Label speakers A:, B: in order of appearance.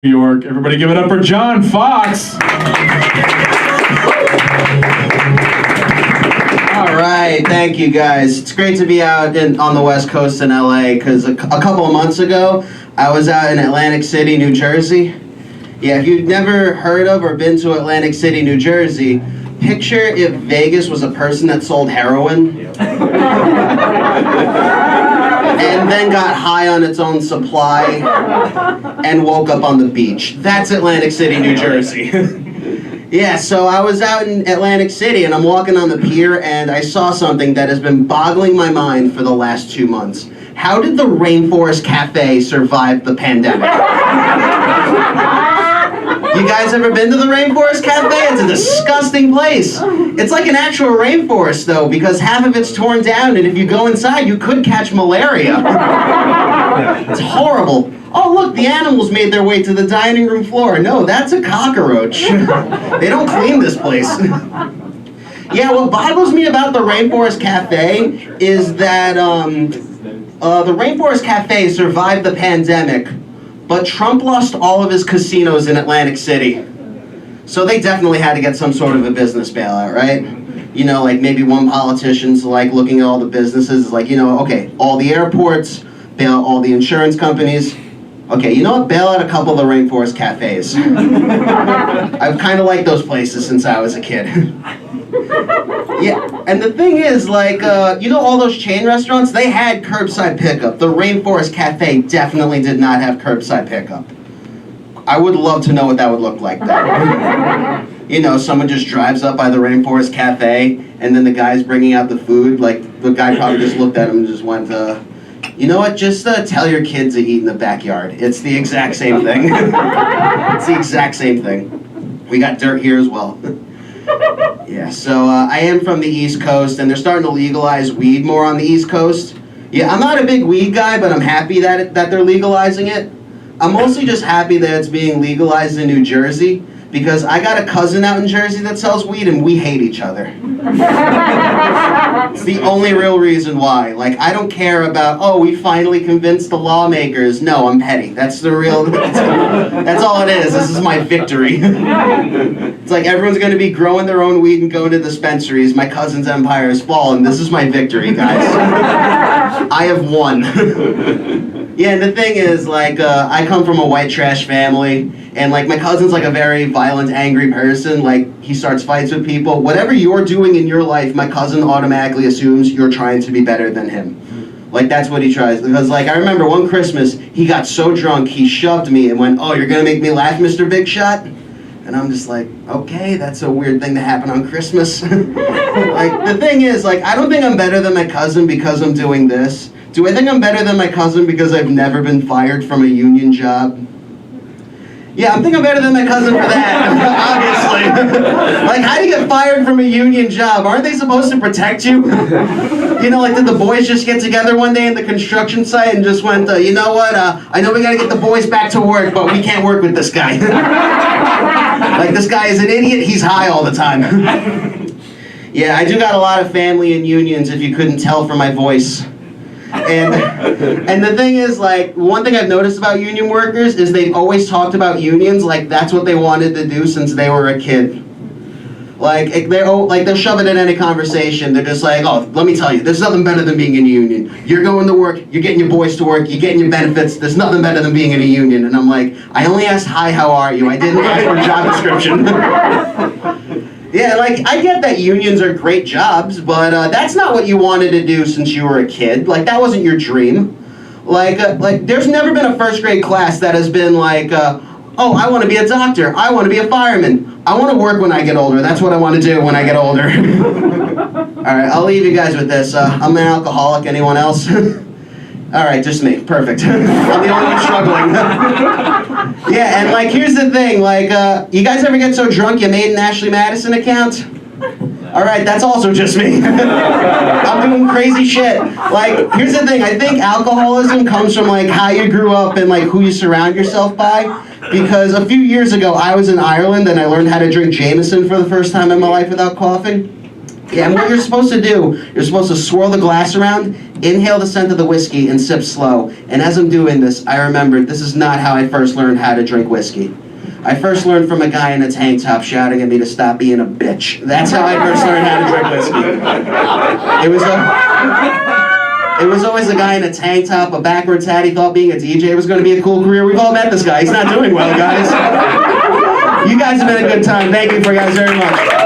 A: New York. Everybody give it up for John Fox.
B: All right, thank you guys. It's great to be out on the West Coast in LA because a couple of months ago I was out in Atlantic City, New Jersey. Yeah, if you've never heard of or been to Atlantic City, New Jersey, picture if Vegas was a person that sold heroin and then got high on its own supply and woke up on the beach. That's Atlantic City, New Jersey. Yeah, so I was out in Atlantic City and I'm walking on the pier and I saw something that has been boggling my mind for the last 2 months. How did the Rainforest Cafe survive the pandemic? You guys ever been to the Rainforest Cafe? It's a disgusting place. It's like an actual rainforest though, because half of it's torn down and if you go inside you could catch malaria. It's horrible. Oh look, the animals made their way to the dining room floor. No, that's a cockroach. They don't clean this place. Yeah, what boggles me about the Rainforest Cafe is that the Rainforest Cafe survived the pandemic, but Trump lost all of his casinos in Atlantic City. So they definitely had to get some sort of a business bailout, right? You know, like maybe one politician's like looking at all the businesses, like, you know, okay, all the airports, bail out all the insurance companies. Okay, you know what? Bail out a couple of the Rainforest Cafes. I've kind of liked those places since I was a kid. Yeah, and the thing is, like, you know all those chain restaurants? They had curbside pickup. The Rainforest Cafe definitely did not have curbside pickup. I would love to know what that would look like, though. You know, someone just drives up by the Rainforest Cafe, and then the guy's bringing out the food. Like, the guy probably just looked at him and just went, you know what, just tell your kids to eat in the backyard. It's the exact same thing. It's the exact same thing. We got dirt here as well. Yeah, so I am from the East Coast, and they're starting to legalize weed more on the East Coast. Yeah, I'm not a big weed guy, but I'm happy that they're legalizing it. I'm mostly just happy that it's being legalized in New Jersey, because I got a cousin out in Jersey that sells weed, and we hate each other. It's the only real reason why. Like, I don't care about, oh, we finally convinced the lawmakers. No, I'm petty. That's the real, that's all it is. This is my victory. It's like everyone's going to be growing their own weed and going to dispensaries. My cousin's empire has fallen. This is my victory, guys. I have won. Yeah, and the thing is, like, I come from a white trash family, and, like, my cousin's, like, a very violent, angry person. Like, he starts fights with people. Whatever you're doing in your life, my cousin automatically assumes you're trying to be better than him. Like, that's what he tries. Because, like, I remember one Christmas, he got so drunk, he shoved me and went, oh, you're gonna make me laugh, Mr. Big Shot? And I'm just like, okay, that's a weird thing to happen on Christmas. Like, the thing is, like, I don't think I'm better than my cousin because I'm doing this. Do I think I'm better than my cousin because I've never been fired from a union job? Yeah, I think I'm better than my cousin for that, obviously. Like, how do you get fired from a union job? Aren't they supposed to protect you? You know, like, did the boys just get together one day in the construction site and just went, you know what, I know we gotta get the boys back to work, but we can't work with this guy. Like, this guy is an idiot, he's high all the time. Yeah, I do got a lot of family in unions, if you couldn't tell from my voice. And the thing is, like, one thing I've noticed about union workers is they've always talked about unions like that's what they wanted to do since they were a kid. Like, they'll shove it in any conversation. They're just like, oh, let me tell you, there's nothing better than being in a union. You're going to work, you're getting your boys to work, you're getting your benefits, there's nothing better than being in a union. And I'm like, I only asked, hi, how are you? I didn't ask for a job description. Yeah, like, I get that unions are great jobs, but that's not what you wanted to do since you were a kid. Like, that wasn't your dream. Like there's never been a first grade class that has been like, oh, I want to be a doctor, I want to be a fireman, I want to work when I get older, that's what I want to do when I get older. Alright, I'll leave you guys with this. I'm an alcoholic, anyone else? Alright, just me, perfect. I'm the only one struggling. Yeah, and like, here's the thing, like, you guys ever get so drunk you made an Ashley Madison account? Alright, that's also just me. I'm doing crazy shit. Like, here's the thing, I think alcoholism comes from like how you grew up and like who you surround yourself by. Because a few years ago I was in Ireland and I learned how to drink Jameson for the first time in my life without coughing. Yeah, and what you're supposed to do, you're supposed to swirl the glass around, inhale the scent of the whiskey, and sip slow. And as I'm doing this, I remembered this is not how I first learned how to drink whiskey. I first learned from a guy in a tank top shouting at me to stop being a bitch. That's how I first learned how to drink whiskey. It was always a guy in a tank top, a backwards hat. He thought being a DJ was going to be a cool career. We've all met this guy. He's not doing well, guys. You guys have been a good time. Thank you for you guys very much.